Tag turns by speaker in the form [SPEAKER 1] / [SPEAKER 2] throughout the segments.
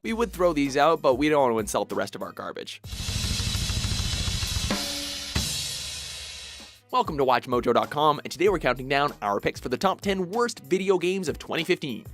[SPEAKER 1] We would throw these out, but we don't want to insult the rest of our garbage. Welcome to WatchMojo.com, and today we're counting down our picks for the top 10 worst video games of 2015.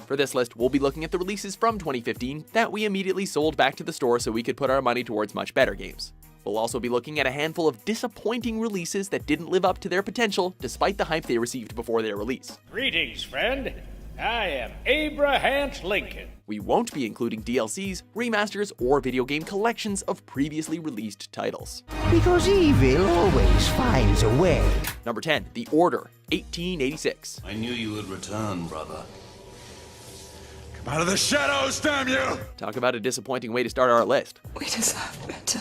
[SPEAKER 1] For this list, we'll be looking at the releases from 2015 that we immediately sold back to the store so we could put our money towards much better games. We'll also be looking at a handful of disappointing releases that didn't live up to their potential despite the hype they received before their release.
[SPEAKER 2] Greetings, friend. I am Abraham Lincoln.
[SPEAKER 1] We won't be including DLCs, remasters, or video game collections of previously released titles.
[SPEAKER 3] Because evil always finds a way.
[SPEAKER 1] Number 10, The Order, 1886.
[SPEAKER 4] I knew you would return, brother.
[SPEAKER 5] Come out of the shadows, damn you!
[SPEAKER 1] Talk about a disappointing way to start our list.
[SPEAKER 6] We deserve better.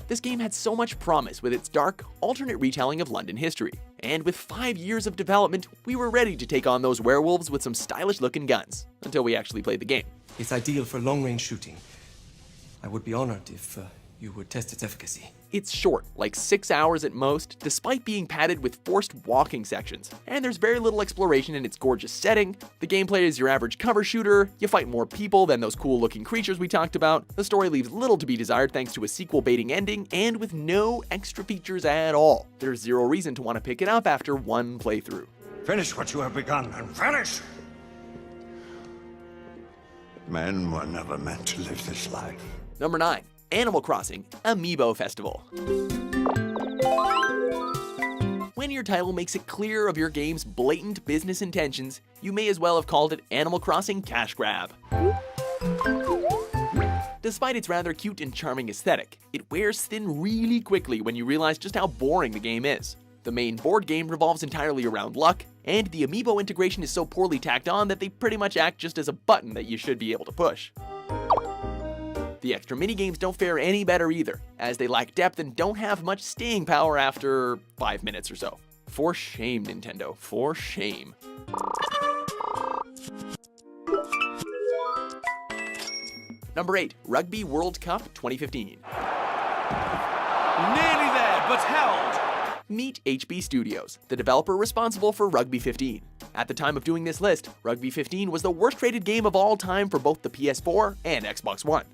[SPEAKER 1] This game had so much promise with its dark, alternate retelling of London history. And with 5 years of development, we were ready to take on those werewolves with some stylish-looking guns, until we actually played the game.
[SPEAKER 7] It's ideal for long-range shooting. I would be honored if you would test its efficacy.
[SPEAKER 1] It's short, like 6 hours at most, despite being padded with forced walking sections. And there's very little exploration in its gorgeous setting. The gameplay is your average cover shooter, you fight more people than those cool looking creatures we talked about, the story leaves little to be desired thanks to a sequel baiting ending, and with no extra features at all. There's zero reason to want to pick it up after one playthrough.
[SPEAKER 5] Finish what you have begun, and vanish! Men were never meant to live this life.
[SPEAKER 1] Number 9. Animal Crossing Amiibo Festival. When your title makes it clear of your game's blatant business intentions, you may as well have called it Animal Crossing Cash Grab. Despite its rather cute and charming aesthetic, it wears thin really quickly when you realize just how boring the game is. The main board game revolves entirely around luck, and the amiibo integration is so poorly tacked on that they pretty much act just as a button that you should be able to push. The extra minigames don't fare any better either, as they lack depth and don't have much staying power after 5 minutes or so. For shame, Nintendo, for shame. Number 8, Rugby World Cup 2015.
[SPEAKER 4] Nearly there, but held!
[SPEAKER 1] Meet HB Studios, the developer responsible for Rugby 15. At the time of doing this list, Rugby 15 was the worst rated game of all time for both the PS4 and Xbox One.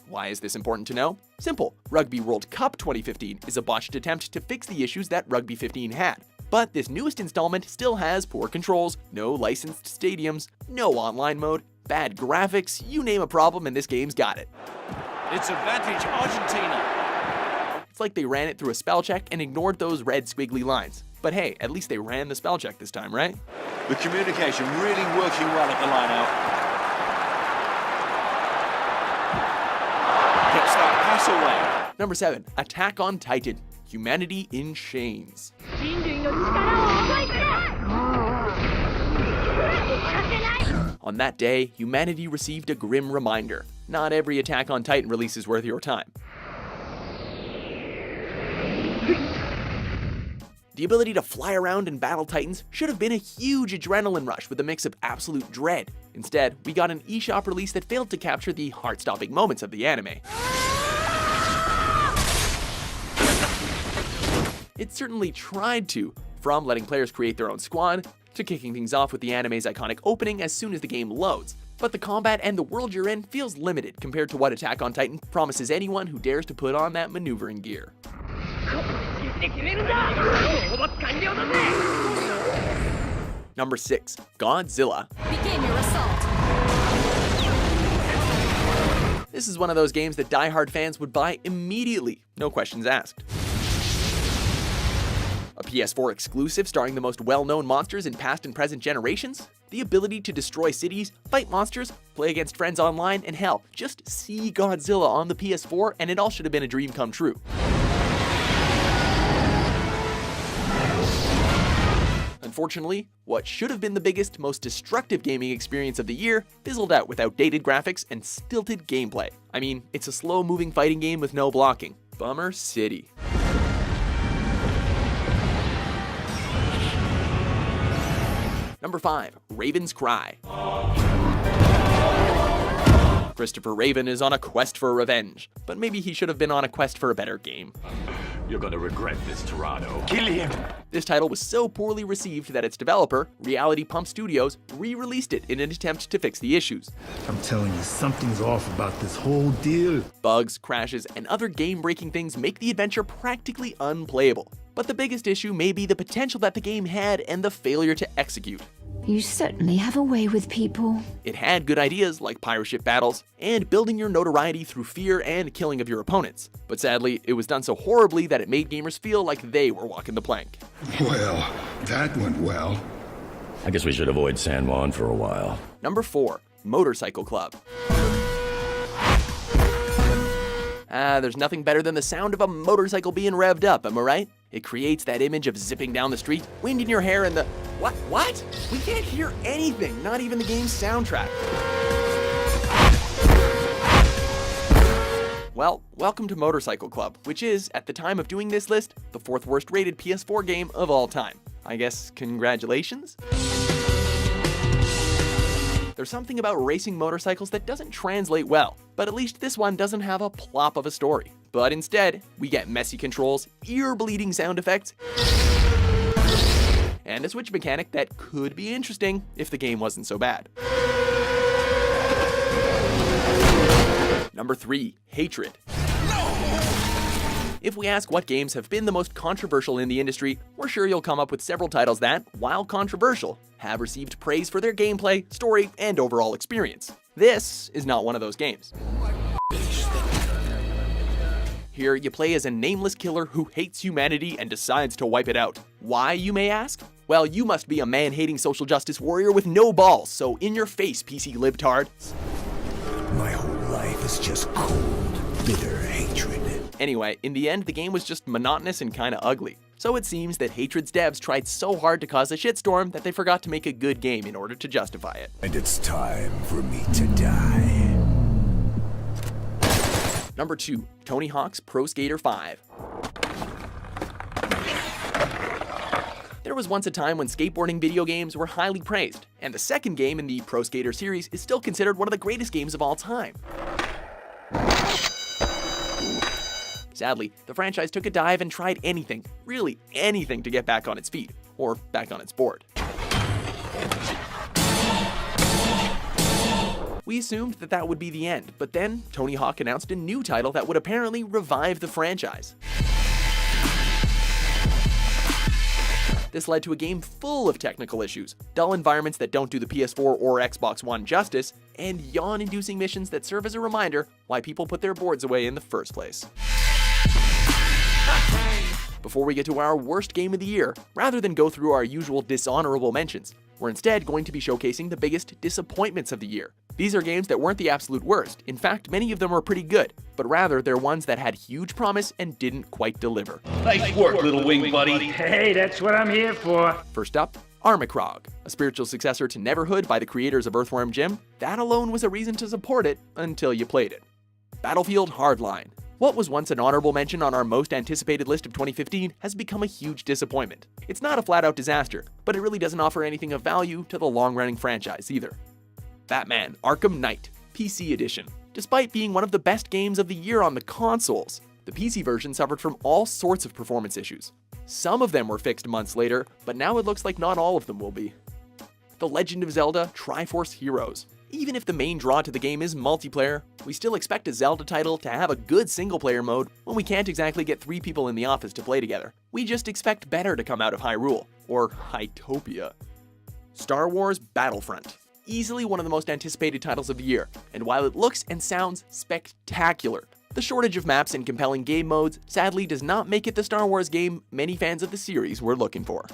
[SPEAKER 1] Why is this important to know? Simple. Rugby World Cup 2015 is a botched attempt to fix the issues that Rugby 15 had. But this newest installment still has poor controls, no licensed stadiums, no online mode, bad graphics, you name a problem and this game's got it.
[SPEAKER 4] It's advantage Argentina.
[SPEAKER 1] It's like they ran it through a spell check and ignored those red squiggly lines. But hey, at least they ran the spell check this time, right?
[SPEAKER 4] The communication really working well at the line-out. Gets that pass away.
[SPEAKER 1] Number 7, Attack on Titan, Humanity in Chains. On that day, humanity received a grim reminder. Not every Attack on Titan release is worth your time. The ability to fly around and battle titans should have been a huge adrenaline rush with a mix of absolute dread. Instead, we got an eShop release that failed to capture the heart-stopping moments of the anime. It certainly tried to, from letting players create their own squad, to kicking things off with the anime's iconic opening as soon as the game loads. But the combat and the world you're in feels limited compared to what Attack on Titan promises anyone who dares to put on that maneuvering gear. Number 6, Godzilla.
[SPEAKER 6] Begin your assault.
[SPEAKER 1] This is one of those games that die-hard fans would buy immediately, no questions asked. A PS4 exclusive starring the most well-known monsters in past and present generations? The ability to destroy cities, fight monsters, play against friends online, and hell, just see Godzilla on the PS4 and it all should have been a dream come true. Unfortunately, what should have been the biggest, most destructive gaming experience of the year fizzled out with outdated graphics and stilted gameplay. I mean, it's a slow-moving fighting game with no blocking. Bummer City. Number 5, Raven's Cry. Christopher Raven is on a quest for revenge, but maybe he should have been on a quest for a better game.
[SPEAKER 8] You're gonna regret this, Toronto.
[SPEAKER 4] Kill him.
[SPEAKER 1] This title was so poorly received that its developer, Reality Pump Studios, re-released it in an attempt to fix the issues.
[SPEAKER 9] I'm telling you, something's off about this whole deal.
[SPEAKER 1] Bugs, crashes, and other game-breaking things make the adventure practically unplayable. But the biggest issue may be the potential that the game had and the failure to execute.
[SPEAKER 6] You certainly have a way with people.
[SPEAKER 1] It had good ideas like pirate ship battles and building your notoriety through fear and killing of your opponents. But sadly, it was done so horribly that it made gamers feel like they were walking the plank.
[SPEAKER 5] Well, that went well.
[SPEAKER 8] I guess we should avoid San Juan for a while.
[SPEAKER 1] Number 4, Motorcycle Club. There's nothing better than the sound of a motorcycle being revved up, am I right? It creates that image of zipping down the street, wind in your hair, and the... What? We can't hear anything, not even the game's soundtrack. Well, welcome to Motorcycle Club, which is, at the time of doing this list, the 4th worst rated PS4 game of all time. I guess congratulations? There's something about racing motorcycles that doesn't translate well, but at least this one doesn't have a plop of a story. But instead, we get messy controls, ear-bleeding sound effects, and a switch mechanic that could be interesting if the game wasn't so bad. Number 3, Hatred. If we ask what games have been the most controversial in the industry, we're sure you'll come up with several titles that, while controversial, have received praise for their gameplay, story, and overall experience. This is not one of those games. Here, you play as a nameless killer who hates humanity and decides to wipe it out. Why, you may ask? Well, you must be a man-hating social justice warrior with no balls, so in your face, PC libtard.
[SPEAKER 3] My whole life is just cold, bitter hatred.
[SPEAKER 1] Anyway, in the end, the game was just monotonous and kinda ugly. So it seems that Hatred's devs tried so hard to cause a shitstorm that they forgot to make a good game in order to justify it.
[SPEAKER 3] And it's time for me to die.
[SPEAKER 1] Number 2, Tony Hawk's Pro Skater 5. There was once a time when skateboarding video games were highly praised, and the second game in the Pro Skater series is still considered one of the greatest games of all time. Sadly, the franchise took a dive and tried anything, really anything, to get back on its feet, or back on its board. We assumed that that would be the end, but then Tony Hawk announced a new title that would apparently revive the franchise. This led to a game full of technical issues, dull environments that don't do the PS4 or Xbox One justice, and yawn-inducing missions that serve as a reminder why people put their boards away in the first place. Before we get to our worst game of the year, rather than go through our usual dishonorable mentions, we're instead going to be showcasing the biggest disappointments of the year. These are games that weren't the absolute worst. In fact, many of them are pretty good, but rather they're ones that had huge promise and didn't quite deliver.
[SPEAKER 4] Nice work, little wing buddy.
[SPEAKER 2] Hey, that's what I'm here for.
[SPEAKER 1] First up, Armicrog, a spiritual successor to Neverhood by the creators of Earthworm Jim. That alone was a reason to support it until you played it. Battlefield Hardline. What was once an honorable mention on our most anticipated list of 2015 has become a huge disappointment. It's not a flat-out disaster, but it really doesn't offer anything of value to the long-running franchise either. Batman Arkham Knight, PC edition. Despite being one of the best games of the year on the consoles, the PC version suffered from all sorts of performance issues. Some of them were fixed months later, but now it looks like not all of them will be. The Legend of Zelda Triforce Heroes. Even if the main draw to the game is multiplayer, we still expect a Zelda title to have a good single-player mode when we can't exactly get 3 people in the office to play together. We just expect better to come out of Hyrule, or Hytopia. Star Wars Battlefront. Easily one of the most anticipated titles of the year, and while it looks and sounds spectacular, the shortage of maps and compelling game modes sadly does not make it the Star Wars game many fans of the series were looking for.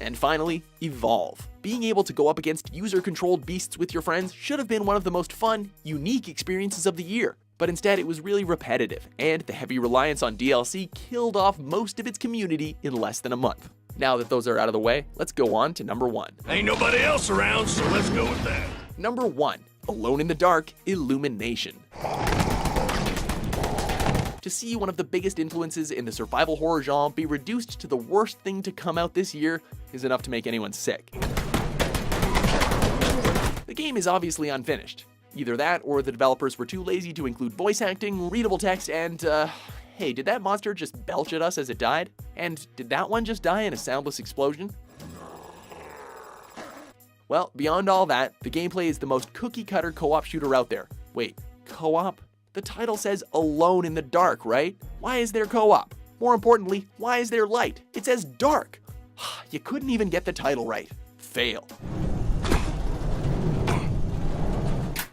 [SPEAKER 1] And finally, Evolve. Being able to go up against user-controlled beasts with your friends should have been one of the most fun, unique experiences of the year, but instead it was really repetitive, and the heavy reliance on DLC killed off most of its community in less than a month. Now that those are out of the way, let's go on to number 1.
[SPEAKER 8] Ain't nobody else around, so let's go with that.
[SPEAKER 1] Number 1, Alone in the Dark, Illumination. To see one of the biggest influences in the survival horror genre be reduced to the worst thing to come out this year is enough to make anyone sick. The game is obviously unfinished. Either that, or the developers were too lazy to include voice acting, readable text, and, hey, did that monster just belch at us as it died? And did that one just die in a soundless explosion? Well, beyond all that, the gameplay is the most cookie-cutter co-op shooter out there. Wait, co-op? The title says alone in the dark, right? Why is there co-op? More importantly, why is there light? It says dark. You couldn't even get the title right. Fail.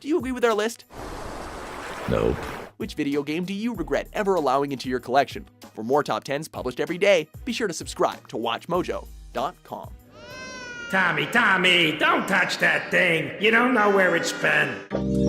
[SPEAKER 1] Do you agree with our list?
[SPEAKER 8] Nope.
[SPEAKER 1] Which video game do you regret ever allowing into your collection? For more top 10s published every day, be sure to subscribe to WatchMojo.com.
[SPEAKER 10] Tommy, don't touch that thing. You don't know where it's been.